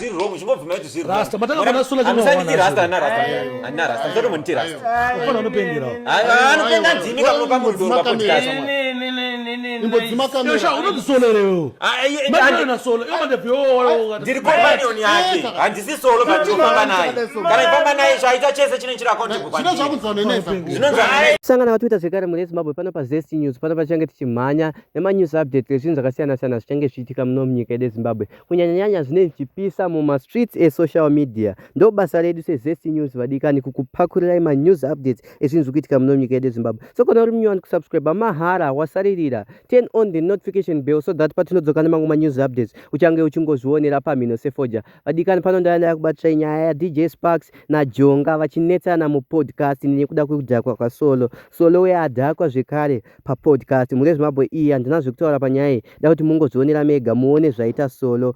zviri wrong chingobvuma kuti zviri rasta matanga pana sula amusanditi rasta ana rasta mtoto munti rasta ufana unopengera anopenga ndini kamunopa mundoro papodcast yosha unodzisolerewo matana solo yo mandebyo ndiri companion yake handisi solo patofamba naye kana ifamba naye zvaita chese chine chiri accountable zvino zvakunzana neza sangana watwita zvekare mune Zimbabwe pano paZesty News pano pachange tichimhanya news update zvinhu zvakasiyana siyana zvichange zvichiitika muno munyika yedu Zimbabwe kunyanya zvine zvichipisa mumastreets esocial media ndo basa redu seZesty News vadikani kukupakurirai news updates ezvinhu zviri kuitika muno munyika yedu Zimbabwe so kana uri munyowani kusubscribe mahara wasaririra turn on the notification bell so that patinodzoka nemamwe news updates uchange uchingozvionera pamhino sefoja vadikani pano ndaenda kubatira nyaya ya DJ Sparks naJonga vachinetsana mupodcast nekuda kwekudhakwa kwaSolo Solo adhakwa zvekare papodcast mune Zimbabwe iyi handina zvekutaura panyaya da kuti mungozvionera mega muone zvaita Solo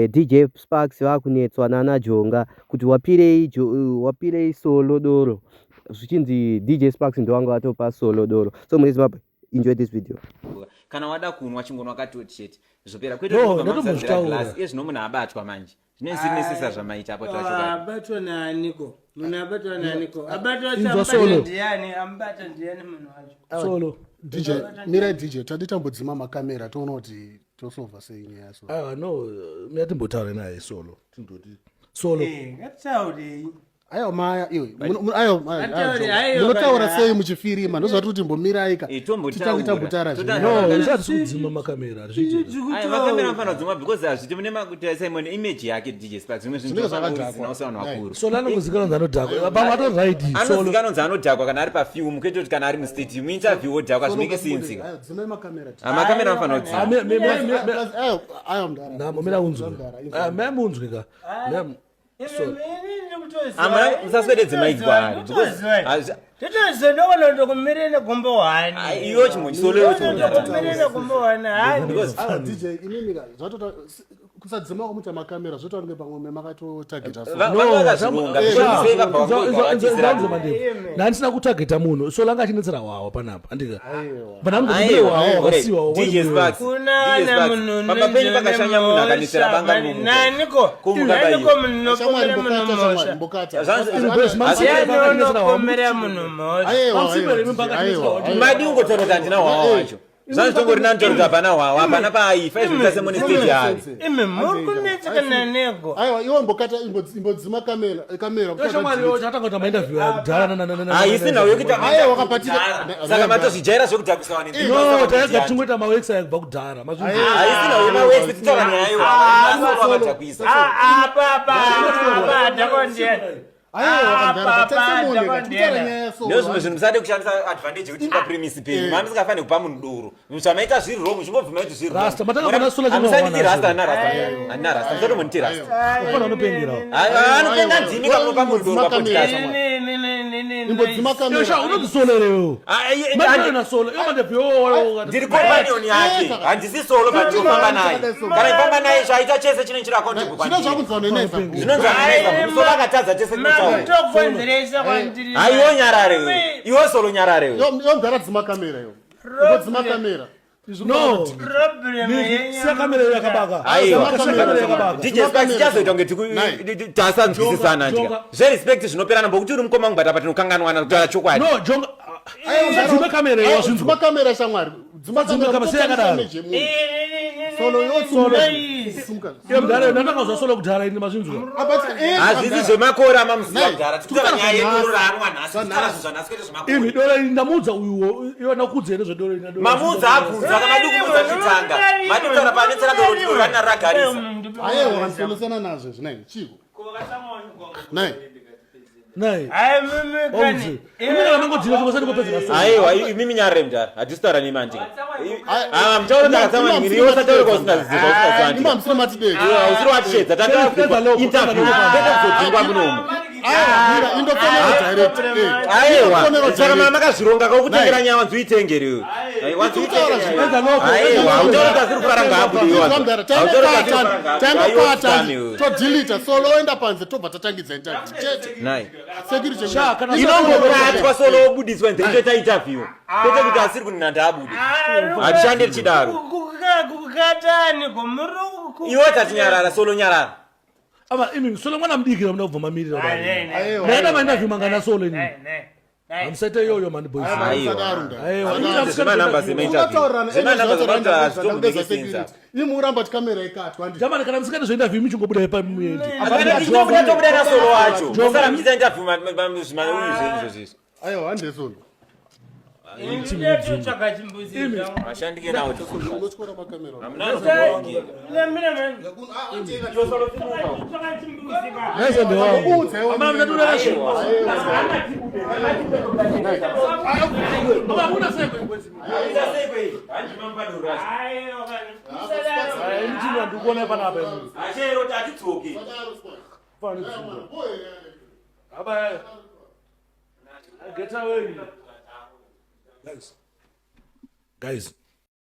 DJ Sparks vakunetswa naJonga kuti wapirei Solo doro zvichinzi DJ Sparks ndo wanga watopa Solo doro so mune Zimbabwe enjoy this video kana wada kunwa chingonwa katoti chete zvopera kwete kuva glass ezvino munhu abatwa manje zvinozinesesa zvamaita apo twachoka abatwa naaniko munhu abatwa naaniko abatwa chambani ndiani ambata ndiani munhu wacho Solo DJ mira DJ taditambodzima makamera toona kuti tosolva sei nyaya Solo no miyatimbotaura naye Solo tindoti Solo ngataurei ayo maya iwe munotaura sei muchifirima ndozvati kuti mbomirai ka tichangotambutara no isati sikudzima makamera makamera anofana kudzima because hazviti mune makuti Simon image yake DJ Sparks zvimwe zvinhu zvinosanwa wakuru Solo anongozikana nzanodhakwa pamwe atoride anozikana nzanodhakwa kana ari pafilm kwete kuti kana ari mustadium interview wodhakwa zvinenge sinzika dzimai makamera makamera anofana kudzima ayo mdara namo mina unzwika memunzwika amara musaswededze maiki kwaari totozondokonondo kumirene gombo wani iyo chimwe Solo kumirene gombo wani DJ inini zvatoita kusadzima kumuita makamera zvotaunge pamwe makatotageta ndandisina kutageta munhu Solo anga achinetsera wawa panapa andika papapenyu pakashanya munhu akanetsera banga naniko munhu nopomera munhu mosha munhu madi ungotorota handina wawa wacho zvanzvitongori nantorota hapana hwawa hapana paaifa izvinoita semonestate yavi imi mukunetseka nanego aiwa iwo mbokata imbodzima kamera chatanga tamainterview kudhara haisina aiwa wakapatika saka matozvijaira zvekudhakisa wani taiga tingota mawexi kubva kudhara haisina wemawexi titaura nyaya iwaakadhakwisa ndozvimwe zvinhu musade kushandisa advantage yekuti papremisi penyu mama musingafaniri kupa munhu doro zvamaita zviri wrong chingobvuma kuti zviri amusanditi rasta handina rasta mtoto munti rasta ufana unopengera anopenga ndini kamunopa munhu doro papodcast yosha unodzisolerewo matana solo yo mandebyo ndiri companion yake handisi Solo patofamba naye kana ifamba naye zvaita chese chine chiri accountable zvino zvakunzana neza zvinonzanesa Solo akatadza chese aiwo nyararewe iwo Solo nyararewe yomdara dzima kamera yo ngodzima kamera no kamera yakabaka DJ Sparks chazoita kunge tasanzwisisana ndika zverespect zvinoperana mbokuti uri mukoma ngubata patinokanganwana kutaura chokwadi no Jonga dzima kamera yo dzima kamera shamwari dzima kamera seyakadaro Solo yomdara ndakazwa Solo kudhara ini mazvinzwa hazvisi zvemakore amamuziva kudhara tikutaura nyaya yedoro raanwa nhasi tikara zvinhu zvanhasi kwete zvemakore imi doro ini ndamudza uyuwo iwana kudzere zvedoro ini mamudza abvunza kana dukumudza chitanga madikutaura panetsera doro ndiro rana ragarisa aiwa vansonosana nazvo zvinai chiko aiwa imimi nyarare mudhara hatitaura nemi andika mutauro takatsamwa miriwo sataurika usingaziva usiri watishedza tataura interview kwete kuzodzingwa munomu aiwa saka mama makazvironga kakutengera nyaya wanzuitengerewe hautaurika ziri kufara ngaabuditodilita Solo oenda panze tobva tatangidza inongobatwa Solo obudiswa nziritoita interview kwete kuti asiri kunhanda abude hatishande tichidaro kukatani komuruku iwo tatinyarara Solo nyarara Ama imi solo mwana mdikira mna uvuma mili la bani. Ayo. Nenda manda vimangana solo ni. Ne. Amsete yo mani boys. Ayo. Zima namba zima interview. Zima namba zima interview. Imuramba kamera ikati wandi. Jamani kana msikane zo interview michungo buda yepa muyedi. Akana kitobuda tobuda na solo wacho. Sasa mkiza interview mama uyizo zizo. Ayo hande solo. Ashandike nawo Unochora makamera. Nese ndio wao. Mama mnaduna rasho. Mama una sebe kwezi. Mjini ndukone pana hapa. Ashero tatitoke. Fani. Aba. Get away. Guys,